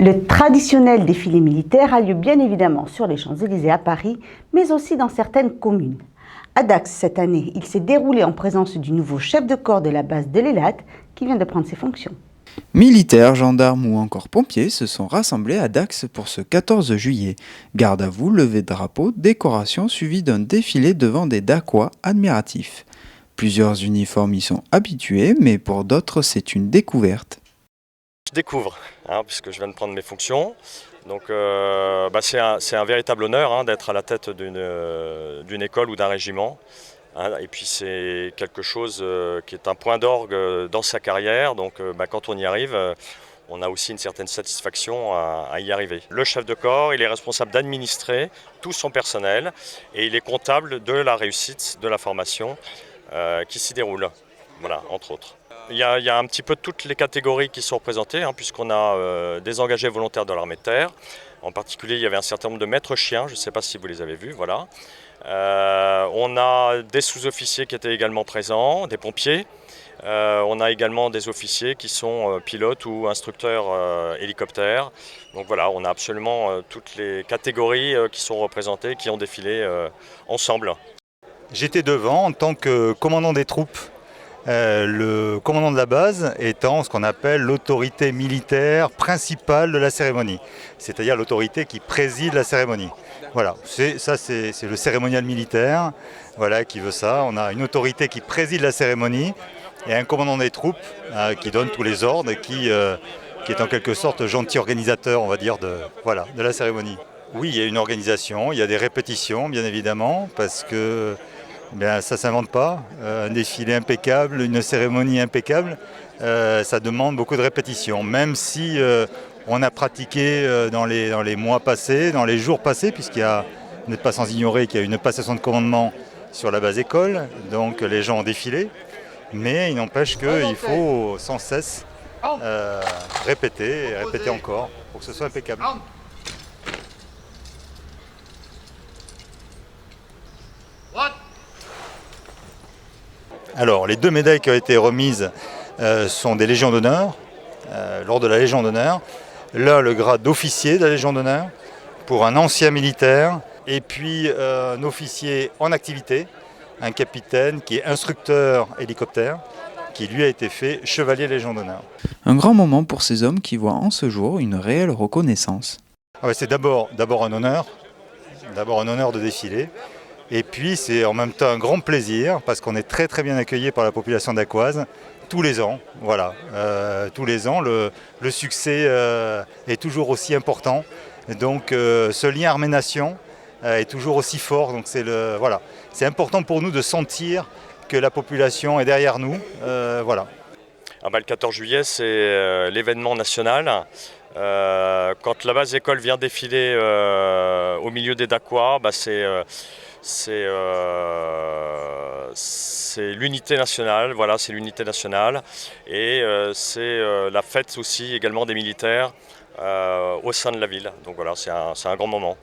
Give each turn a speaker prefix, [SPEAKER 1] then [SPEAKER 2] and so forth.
[SPEAKER 1] Le traditionnel défilé militaire a lieu bien évidemment sur les Champs-Élysées à Paris, mais aussi dans certaines communes. À Dax, cette année, il s'est déroulé en présence du nouveau chef de corps de la base de l'Eilat qui vient de prendre ses fonctions.
[SPEAKER 2] Militaires, gendarmes ou encore pompiers se sont rassemblés à Dax pour ce 14 juillet. Garde à vous, levée de drapeau, décoration suivie d'un défilé devant des Dacois admiratifs. Plusieurs uniformes y sont habitués, mais pour d'autres c'est une découverte.
[SPEAKER 3] Je découvre, puisque je viens de prendre mes fonctions. Donc c'est un véritable honneur d'être à la tête d'une école ou d'un régiment. Et puis c'est quelque chose qui est un point d'orgue dans sa carrière. Donc quand on y arrive, on a aussi une certaine satisfaction à y arriver. Le chef de corps, il est responsable d'administrer tout son personnel et il est comptable de la réussite de la formation qui s'y déroule. Voilà, entre autres. Il y a un petit peu toutes les catégories qui sont représentées, puisqu'on a des engagés volontaires de l'armée de terre. En particulier, il y avait un certain nombre de maîtres chiens, je ne sais pas si vous les avez vus, voilà. On a des sous-officiers qui étaient également présents, des pompiers. On a également des officiers qui sont pilotes ou instructeurs hélicoptères. Donc voilà, on a absolument toutes les catégories qui sont représentées, qui ont défilé ensemble.
[SPEAKER 4] J'étais devant en tant que commandant des troupes. Le commandant de la base étant ce qu'on appelle l'autorité militaire principale de la cérémonie, c'est-à-dire l'autorité qui préside la cérémonie. Voilà, c'est le cérémonial militaire, voilà, qui veut ça. On a une autorité qui préside la cérémonie et un commandant des troupes qui donne tous les ordres et qui est en quelque sorte gentil organisateur, on va dire, de la cérémonie. Oui, il y a une organisation, il y a des répétitions, bien évidemment, parce que ça ne s'invente pas. Un défilé impeccable, une cérémonie impeccable, ça demande beaucoup de répétitions. Même si on a pratiqué dans les mois passés, dans les jours passés, vous n'êtes pas sans ignorer qu'il y a une passation de commandement sur la base école, donc les gens ont défilé. Mais il n'empêche qu'il faut sans cesse répéter et répéter encore pour que ce soit impeccable. Alors, les 2 médailles qui ont été remises sont des Légions d'honneur, lors de la Légion d'honneur. Là, le grade d'officier de la Légion d'honneur pour un ancien militaire et puis un officier en activité, un capitaine qui est instructeur hélicoptère, qui lui a été fait chevalier Légion d'honneur.
[SPEAKER 2] Un grand moment pour ces hommes qui voient en ce jour une réelle reconnaissance.
[SPEAKER 4] C'est d'abord un honneur de défiler. Et puis c'est en même temps un grand plaisir parce qu'on est très très bien accueillis par la population dacquoise tous les ans. Voilà, tous les ans, le succès est toujours aussi important. Donc ce lien armée-nation est toujours aussi fort. Donc c'est important pour nous de sentir que la population est derrière nous. Voilà.
[SPEAKER 3] Le 14 juillet, c'est l'événement national. Quand la base école vient défiler au milieu des Dacquois, c'est l'unité nationale, voilà, c'est l'unité nationale et c'est la fête aussi également des militaires au sein de la ville. Donc voilà, c'est un grand moment.